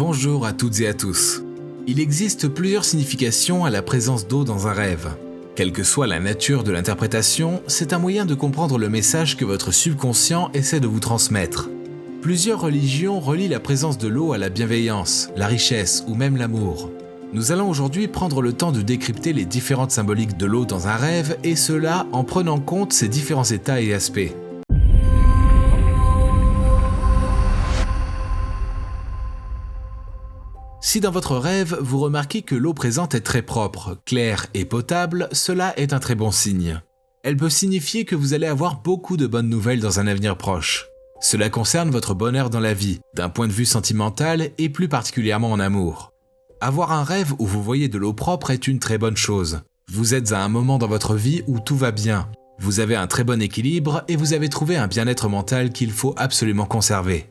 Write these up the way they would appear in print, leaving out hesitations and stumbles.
Bonjour à toutes et à tous. Il existe plusieurs significations à la présence d'eau dans un rêve. Quelle que soit la nature de l'interprétation, c'est un moyen de comprendre le message que votre subconscient essaie de vous transmettre. Plusieurs religions relient la présence de l'eau à la bienveillance, la richesse ou même l'amour. Nous allons aujourd'hui prendre le temps de décrypter les différentes symboliques de l'eau dans un rêve et cela en prenant en compte ses différents états et aspects. Si dans votre rêve, vous remarquez que l'eau présente est très propre, claire et potable, cela est un très bon signe. Elle peut signifier que vous allez avoir beaucoup de bonnes nouvelles dans un avenir proche. Cela concerne votre bonheur dans la vie, d'un point de vue sentimental et plus particulièrement en amour. Avoir un rêve où vous voyez de l'eau propre est une très bonne chose. Vous êtes à un moment dans votre vie où tout va bien. Vous avez un très bon équilibre et vous avez trouvé un bien-être mental qu'il faut absolument conserver.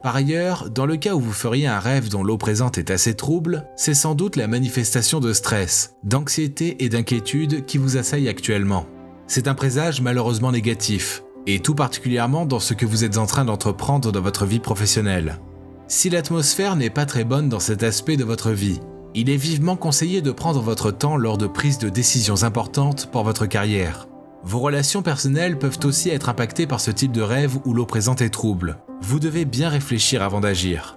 Par ailleurs, dans le cas où vous feriez un rêve dont l'eau présente est assez trouble, c'est sans doute la manifestation de stress, d'anxiété et d'inquiétude qui vous assaille actuellement. C'est un présage malheureusement négatif, et tout particulièrement dans ce que vous êtes en train d'entreprendre dans votre vie professionnelle. Si l'atmosphère n'est pas très bonne dans cet aspect de votre vie, il est vivement conseillé de prendre votre temps lors de prises de décisions importantes pour votre carrière. Vos relations personnelles peuvent aussi être impactées par ce type de rêve où l'eau présente est trouble. Vous devez bien réfléchir avant d'agir.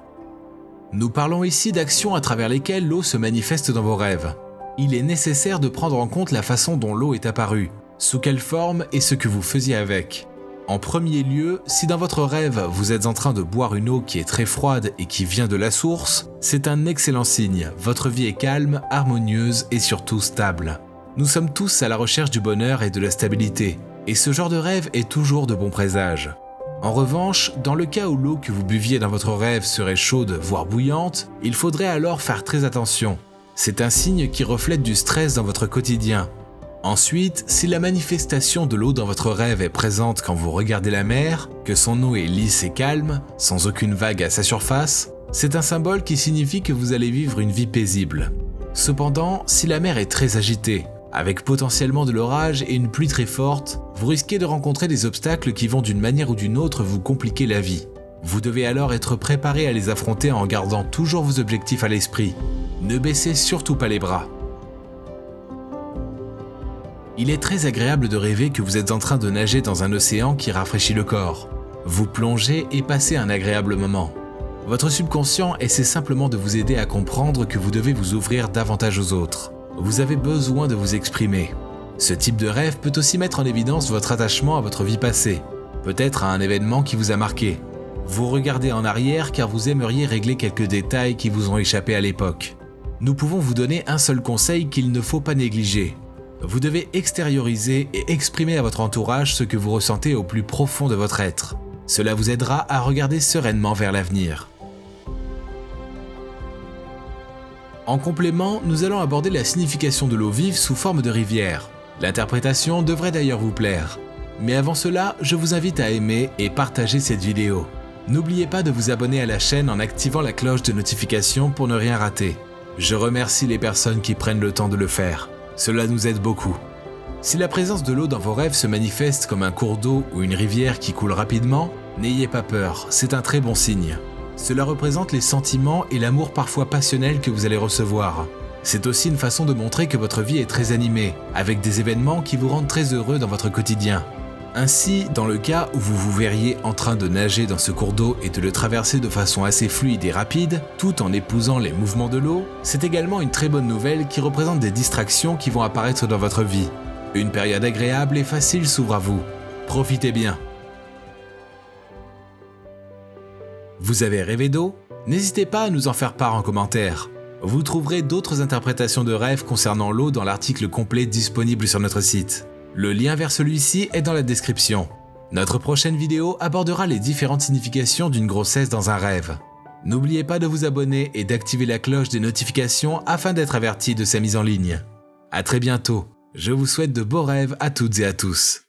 Nous parlons ici d'actions à travers lesquelles l'eau se manifeste dans vos rêves. Il est nécessaire de prendre en compte la façon dont l'eau est apparue, sous quelle forme et ce que vous faisiez avec. En premier lieu, si dans votre rêve vous êtes en train de boire une eau qui est très froide et qui vient de la source, c'est un excellent signe, votre vie est calme, harmonieuse et surtout stable. Nous sommes tous à la recherche du bonheur et de la stabilité, et ce genre de rêve est toujours de bon présage. En revanche, dans le cas où l'eau que vous buviez dans votre rêve serait chaude, voire bouillante, il faudrait alors faire très attention. C'est un signe qui reflète du stress dans votre quotidien. Ensuite, si la manifestation de l'eau dans votre rêve est présente quand vous regardez la mer, que son eau est lisse et calme, sans aucune vague à sa surface, c'est un symbole qui signifie que vous allez vivre une vie paisible. Cependant, si la mer est très agitée, avec potentiellement de l'orage et une pluie très forte, vous risquez de rencontrer des obstacles qui vont d'une manière ou d'une autre vous compliquer la vie. Vous devez alors être préparé à les affronter en gardant toujours vos objectifs à l'esprit. Ne baissez surtout pas les bras. Il est très agréable de rêver que vous êtes en train de nager dans un océan qui rafraîchit le corps. Vous plongez et passez un agréable moment. Votre subconscient essaie simplement de vous aider à comprendre que vous devez vous ouvrir davantage aux autres. Vous avez besoin de vous exprimer. Ce type de rêve peut aussi mettre en évidence votre attachement à votre vie passée, peut-être à un événement qui vous a marqué. Vous regardez en arrière car vous aimeriez régler quelques détails qui vous ont échappé à l'époque. Nous pouvons vous donner un seul conseil qu'il ne faut pas négliger. Vous devez extérioriser et exprimer à votre entourage ce que vous ressentez au plus profond de votre être. Cela vous aidera à regarder sereinement vers l'avenir. En complément, nous allons aborder la signification de l'eau vive sous forme de rivière. L'interprétation devrait d'ailleurs vous plaire. Mais avant cela, je vous invite à aimer et partager cette vidéo. N'oubliez pas de vous abonner à la chaîne en activant la cloche de notification pour ne rien rater. Je remercie les personnes qui prennent le temps de le faire. Cela nous aide beaucoup. Si la présence de l'eau dans vos rêves se manifeste comme un cours d'eau ou une rivière qui coule rapidement, n'ayez pas peur, c'est un très bon signe. Cela représente les sentiments et l'amour parfois passionnel que vous allez recevoir. C'est aussi une façon de montrer que votre vie est très animée, avec des événements qui vous rendent très heureux dans votre quotidien. Ainsi, dans le cas où vous vous verriez en train de nager dans ce cours d'eau et de le traverser de façon assez fluide et rapide, tout en épousant les mouvements de l'eau, c'est également une très bonne nouvelle qui représente des distractions qui vont apparaître dans votre vie. Une période agréable et facile s'ouvre à vous. Profitez bien. Vous avez rêvé d'eau? N'hésitez pas à nous en faire part en commentaire. Vous trouverez d'autres interprétations de rêves concernant l'eau dans l'article complet disponible sur notre site. Le lien vers celui-ci est dans la description. Notre prochaine vidéo abordera les différentes significations d'une grossesse dans un rêve. N'oubliez pas de vous abonner et d'activer la cloche des notifications afin d'être averti de sa mise en ligne. À très bientôt. Je vous souhaite de beaux rêves à toutes et à tous.